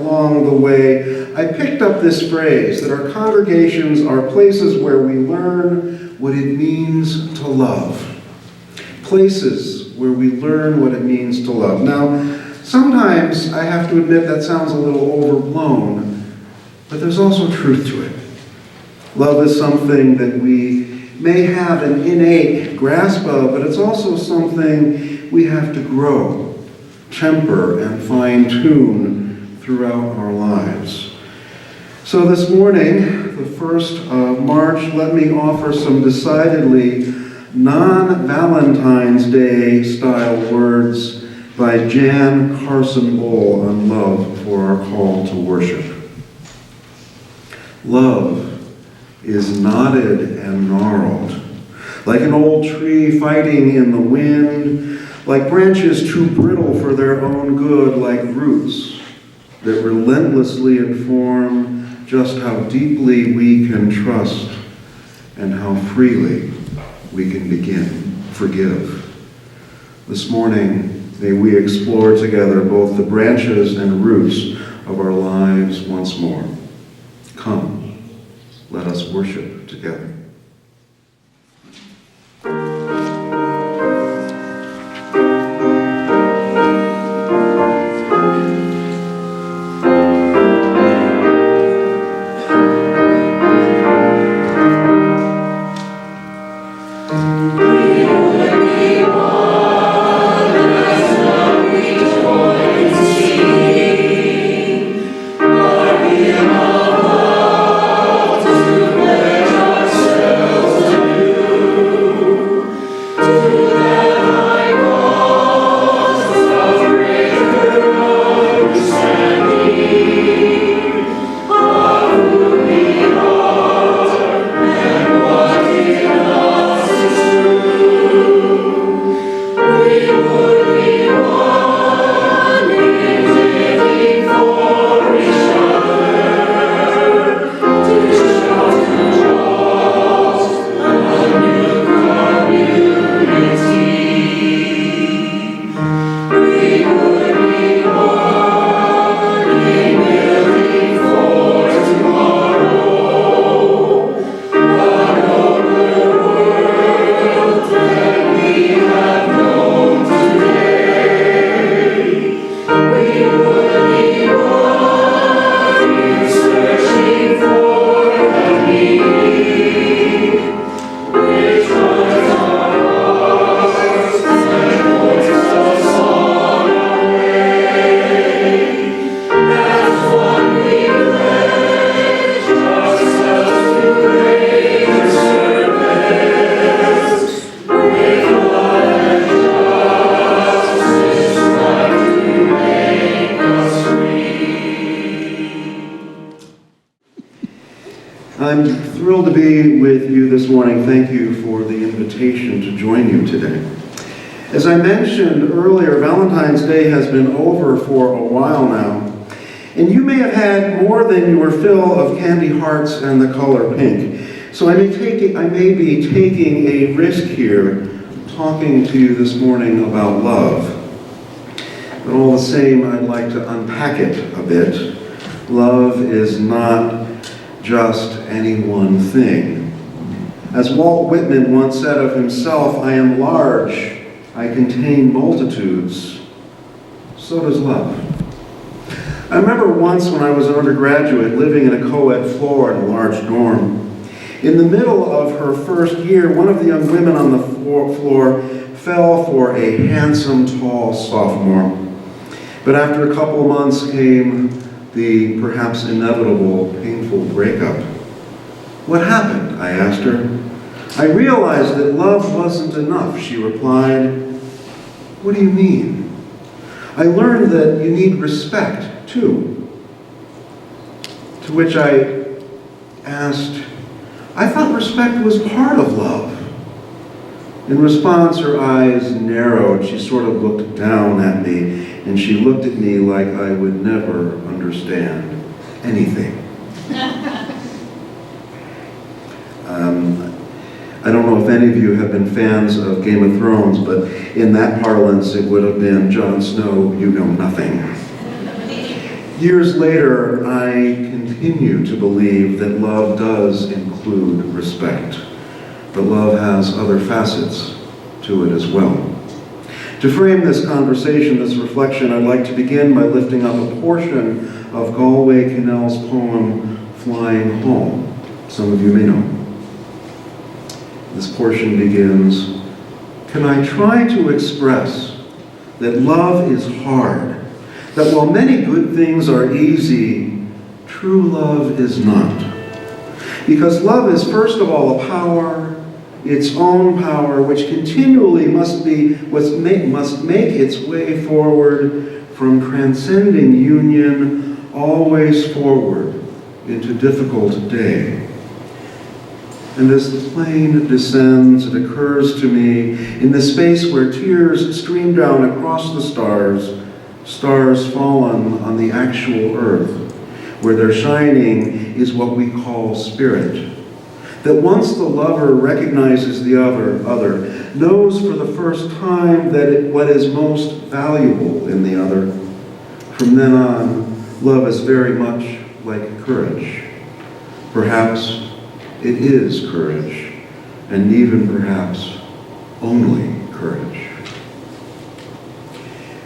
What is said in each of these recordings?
along the way, I picked up this phrase that our congregations are places where we learn what it means to love. Places where we learn what it means to love. Now, sometimes I have to admit that sounds a little overblown, but there's also truth to it. Love is something that we may have an innate grasp of, but it's also something we have to grow, temper, and fine-tune throughout our lives. So this morning, the 1st of March, let me offer some decidedly non-Valentine's Day style words by Jan Carson Bowl on love for our call to worship. Love is knotted and gnarled, like an old tree fighting in the wind, like branches too brittle for their own good, like roots that relentlessly inform just how deeply we can trust and how freely we can forgive. This morning, may we explore together both the branches and roots of our lives once more. Come. Let us worship together. I'm thrilled to be with you this morning. Thank you for the invitation to join you today. As I mentioned earlier, Valentine's Day has been over for a while now, and you may have had more than your fill of candy hearts and the color pink. So I may be taking a risk here, talking to you this morning about love. But all the same, I'd like to unpack it a bit. Love is not just any one thing. As Walt Whitman once said of himself, I am large, I contain multitudes. So does love. I remember once when I was an undergraduate living in a co-ed floor in a large dorm. In the middle of her first year, one of the young women on the floor fell for a handsome, tall sophomore. But after a couple of months came the perhaps inevitable, painful breakup. What happened? I asked her. I realized that love wasn't enough, she replied. What do you mean? I learned that you need respect, too. To which I asked, I thought respect was part of love. In response, her eyes narrowed. She sort of looked down at me, and she looked at me like I would never understand anything. I don't know if any of you have been fans of Game of Thrones, but in that parlance, it would have been, Jon Snow, you know nothing. Years later, I continue to believe that love does include respect, but love has other facets to it as well. To frame this conversation, this reflection, I'd like to begin by lifting up a portion of Galway Kinnell's poem, Flying Home. Some of you may know. This portion begins, "Can I try to express that love is hard, that while many good things are easy, true love is not. Because love is first of all a power, its own power, which continually must make its way forward from transcending union, always forward into difficult day. And as the plane descends, it occurs to me, in the space where tears stream down across the stars, stars fallen on the actual earth, where their shining is what we call spirit, that once the lover recognizes the other, knows for the first time that what is most valuable in the other, from then on, love is very much like courage. Perhaps it is courage, and even perhaps only courage."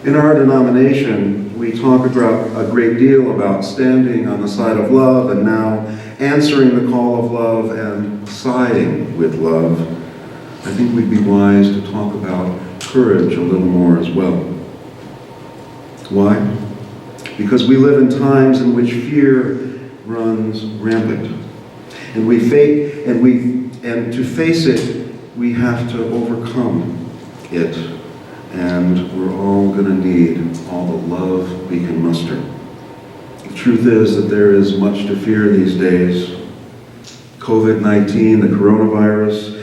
In our denomination, we talk a great deal about standing on the side of love and now answering the call of love and siding with love. I think we'd be wise to talk about courage a little more as well. Why? Because we live in times in which fear runs rampant. And to face it, we have to overcome it. And we're all going to need all the love we can muster. The truth is that there is much to fear these days. COVID-19, the coronavirus,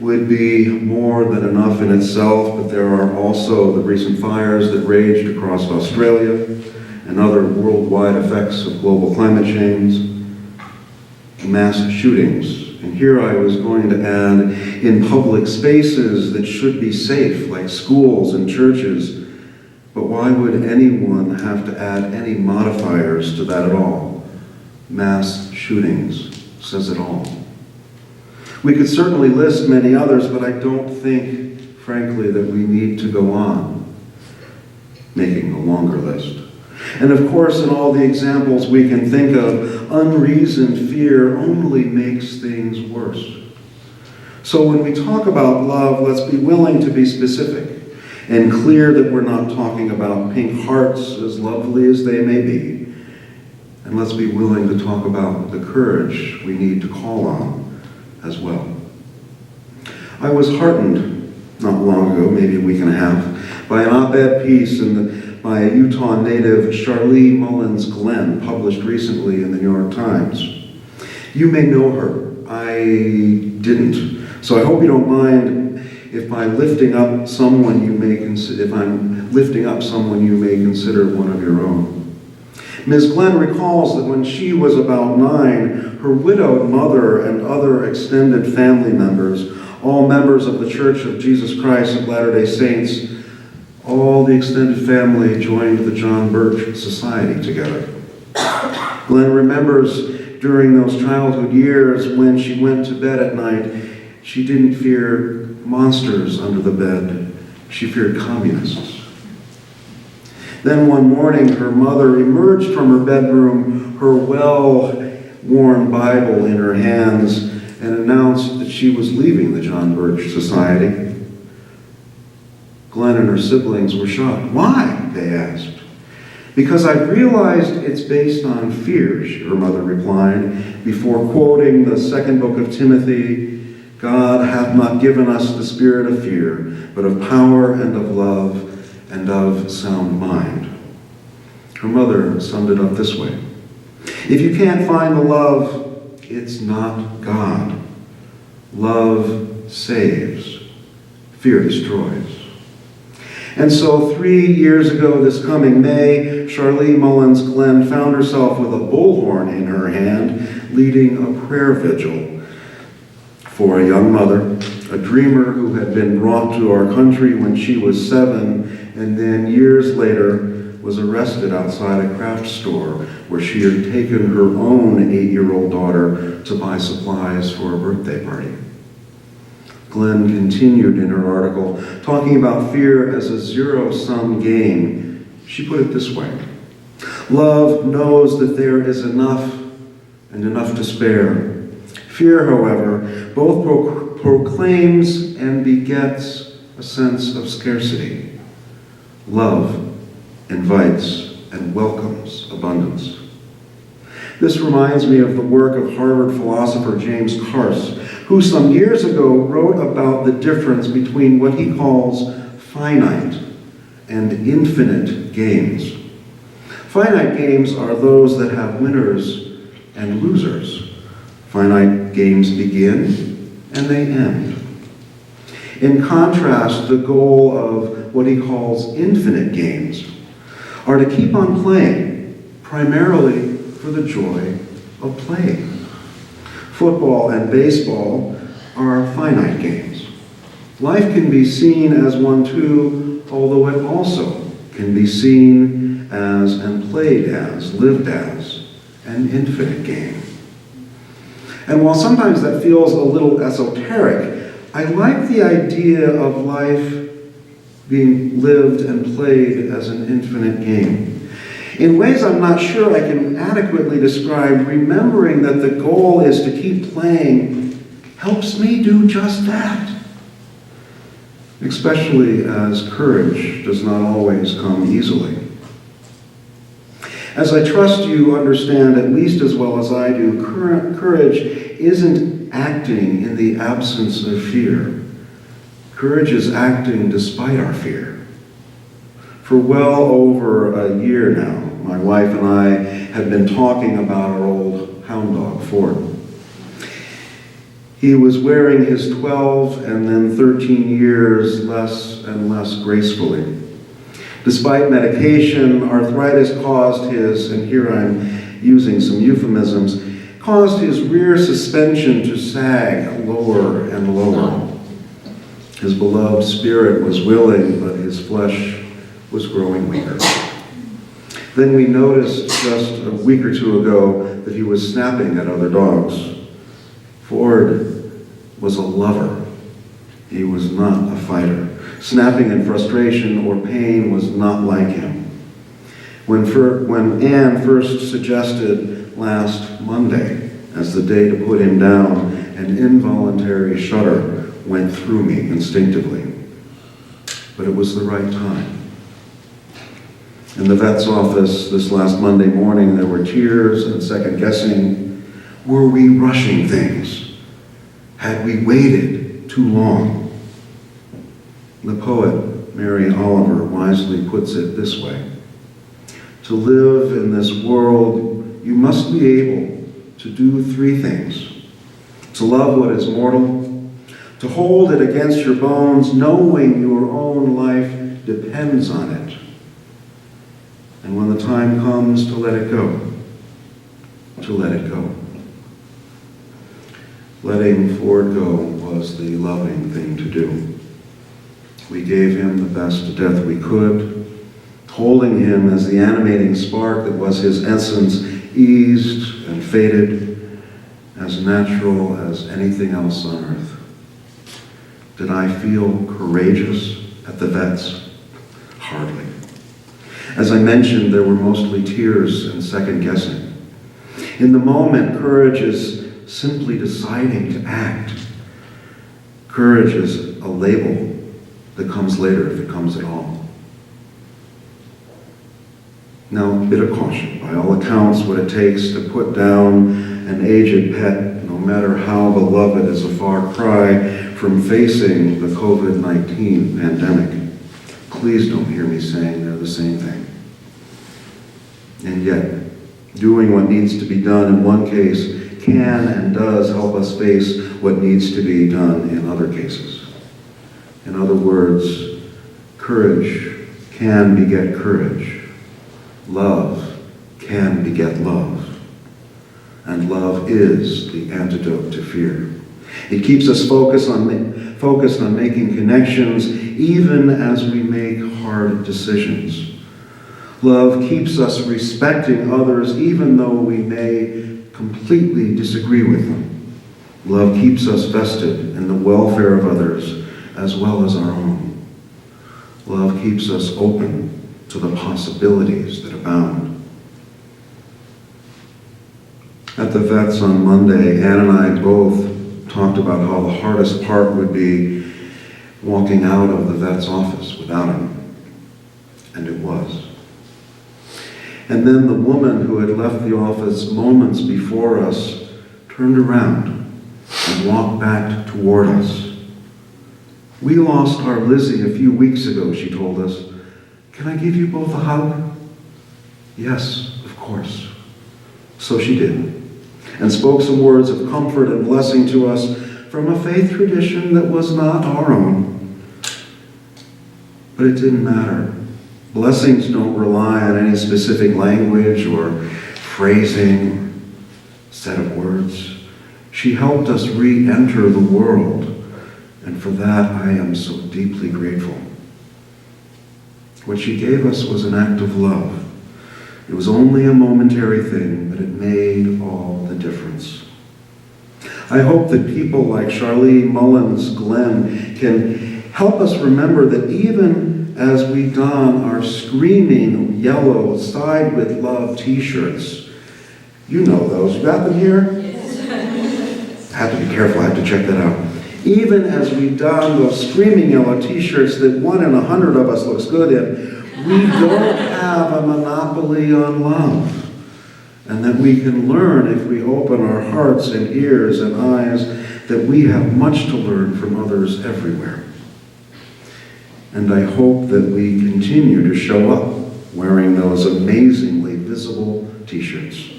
would be more than enough in itself, but there are also the recent fires that raged across Australia and other worldwide effects of global climate change, mass shootings. And here I was going to add, in public spaces that should be safe, like schools and churches. But why would anyone have to add any modifiers to that at all? Mass shootings says it all. We could certainly list many others, but I don't think, frankly, that we need to go on making a longer list. And of course, in all the examples we can think of, unreasoned fear only makes things worse. So when we talk about love, let's be willing to be specific and clear that we're not talking about pink hearts, as lovely as they may be. And let's be willing to talk about the courage we need to call on as well. I was heartened not long ago, maybe a week and a half, by an op-ed piece by a Utah native, Charlie Mullins Glenn, published recently in the New York Times. You may know her. I didn't. So I hope you don't mind if I'm lifting up someone you may consider one of your own. Ms. Glenn recalls that when she was about 9, her widowed mother and other extended family members, all members of the Church of Jesus Christ of Latter-day Saints, all the extended family joined the John Birch Society together. Glenn remembers during those childhood years when she went to bed at night, she didn't fear monsters under the bed, she feared communists. Then one morning, her mother emerged from her bedroom, her well-worn Bible in her hands, and announced that she was leaving the John Birch Society. Glenn and her siblings were shocked. "Why?" they asked. "Because I've realized it's based on fear," her mother replied, before quoting the second book of Timothy, "God hath not given us the spirit of fear, but of power and of love and of sound mind." Her mother summed it up this way: if you can't find the love, it's not God. Love saves. Fear destroys. And so 3 years ago this coming May, Charlie Mullins Glenn found herself with a bullhorn in her hand, leading a prayer vigil for a young mother, a dreamer who had been brought to our country when she was 7, and then years later was arrested outside a craft store where she had taken her own 8-year-old daughter to buy supplies for a birthday party. Glenn continued in her article, talking about fear as a zero-sum game. She put it this way: love knows that there is enough and enough to spare. Fear, however, both proclaims and begets a sense of scarcity. Love invites and welcomes abundance. This reminds me of the work of Harvard philosopher James Carse, who some years ago wrote about the difference between what he calls finite and infinite games. Finite games are those that have winners and losers. Finite games begin and they end. In contrast, the goal of what he calls infinite games are to keep on playing, primarily for the joy of playing. Football and baseball are finite games. Life can be seen as one too, although it also can be seen as and played as, lived as, an infinite game. And while sometimes that feels a little esoteric, I like the idea of life being lived and played as an infinite game. In ways I'm not sure I can adequately describe, remembering that the goal is to keep playing helps me do just that. Especially as courage does not always come easily. As I trust you understand at least as well as I do, courage isn't acting in the absence of fear. Courage is acting despite our fear. For well over a year now, my wife and I have been talking about our old hound dog, Ford. He was wearing his 12 and then 13 years less and less gracefully. Despite medication, arthritis caused his, and here I'm using some euphemisms, caused his rear suspension to sag lower and lower. His beloved spirit was willing, but his flesh was growing weaker. Then we noticed just a week or two ago that he was snapping at other dogs. Ford was a lover. He was not a fighter. Snapping in frustration or pain was not like him. When Anne first suggested last Monday as the day to put him down, an involuntary shudder went through me instinctively. But it was the right time. In the vet's office this last Monday morning, there were tears and second guessing. Were we rushing things? Had we waited too long? The poet Mary Oliver wisely puts it this way: to live in this world, you must be able to do 3 things. To love what is mortal, to hold it against your bones, knowing your own life depends on it, and when the time comes, to let it go. To let it go. Letting Ford go was the loving thing to do. We gave him the best death we could, holding him as the animating spark that was his essence eased and faded, as natural as anything else on earth. Did I feel courageous at the vet's? Hardly. As I mentioned, there were mostly tears and second guessing. In the moment, courage is simply deciding to act. Courage is a label that comes later, if it comes at all. Now, a bit of caution. By all accounts, what it takes to put down an aged pet, no matter how beloved, is a far cry from facing the COVID-19 pandemic. Please don't hear me saying they're the same thing. And yet, doing what needs to be done in one case can and does help us face what needs to be done in other cases. In other words, courage can beget courage. Love can beget love. And love is the antidote to fear. It keeps us focused on making connections even as we make hard decisions. Love keeps us respecting others even though we may completely disagree with them. Love keeps us vested in the welfare of others as well as our own. Love keeps us open to the possibilities that abound. At the vets on Monday, Ann and I both talked about how the hardest part would be walking out of the vet's office without him. And it was. And then the woman who had left the office moments before us turned around and walked back toward us. We lost our Lizzie a few weeks ago, she told us. Can I give you both a hug? Yes, of course. So she did, and spoke some words of comfort and blessing to us from a faith tradition that was not our own. But it didn't matter. Blessings don't rely on any specific language or phrasing, set of words. She helped us re-enter the world, and for that I am so deeply grateful. What she gave us was an act of love. It was only a momentary thing, but it made all the difference. I hope that people like Charlene Mullins Glenn can help us remember that even as we don our screaming yellow Side with Love t-shirts, you know those, you got them here? Yes. I have to be careful, I have to check that out. Even as we don those screaming yellow t-shirts that 1 in 100 of us looks good in, we don't have a monopoly on love. And that we can learn if we open our hearts and ears and eyes that we have much to learn from others everywhere. And I hope that we continue to show up wearing those amazingly visible t-shirts.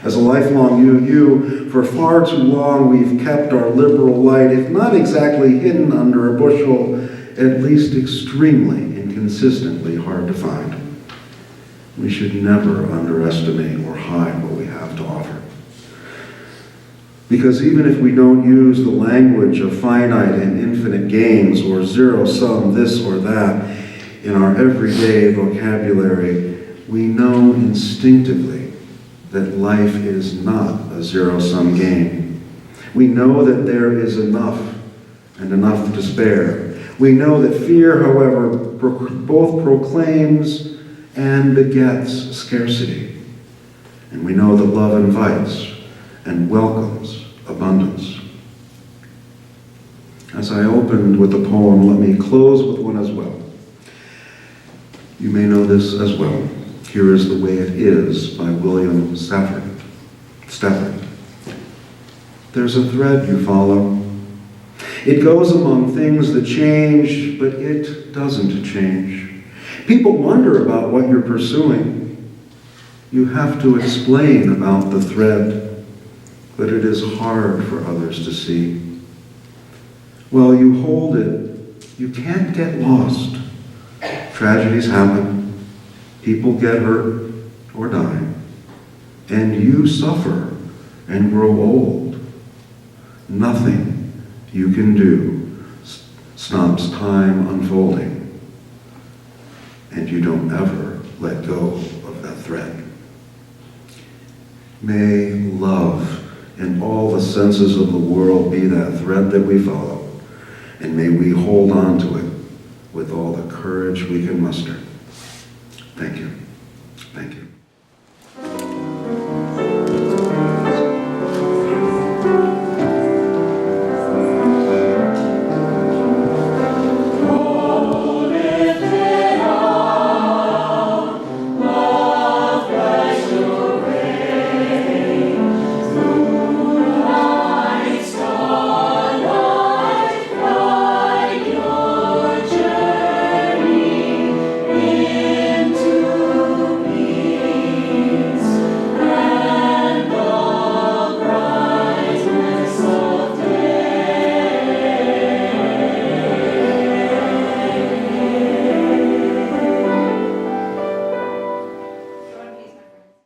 As a lifelong UU, for far too long we've kept our liberal light, if not exactly hidden under a bushel, at least extremely and consistently hard to find. We should never underestimate or hide what we have to offer. Because even if we don't use the language of finite and infinite games or zero-sum this or that in our everyday vocabulary, we know instinctively that life is not a zero-sum game. We know that there is enough and enough to spare. We know that fear, however, both proclaims and begets scarcity. And we know that love invites and welcomes abundance. As I opened with the poem, let me close with one as well. You may know this as well. Here is The Way It Is by William Stafford. There's a thread you follow. It goes among things that change, but it doesn't change. People wonder about what you're pursuing. You have to explain about the thread, but it is hard for others to see. While you hold it, you can't get lost. Tragedies happen, people get hurt or die, and you suffer and grow old. Nothing you can do stops time unfolding, and you don't ever let go of that thread. May love in all the senses of the world be that thread that we follow, and may we hold on to it with all the courage we can muster. Thank you.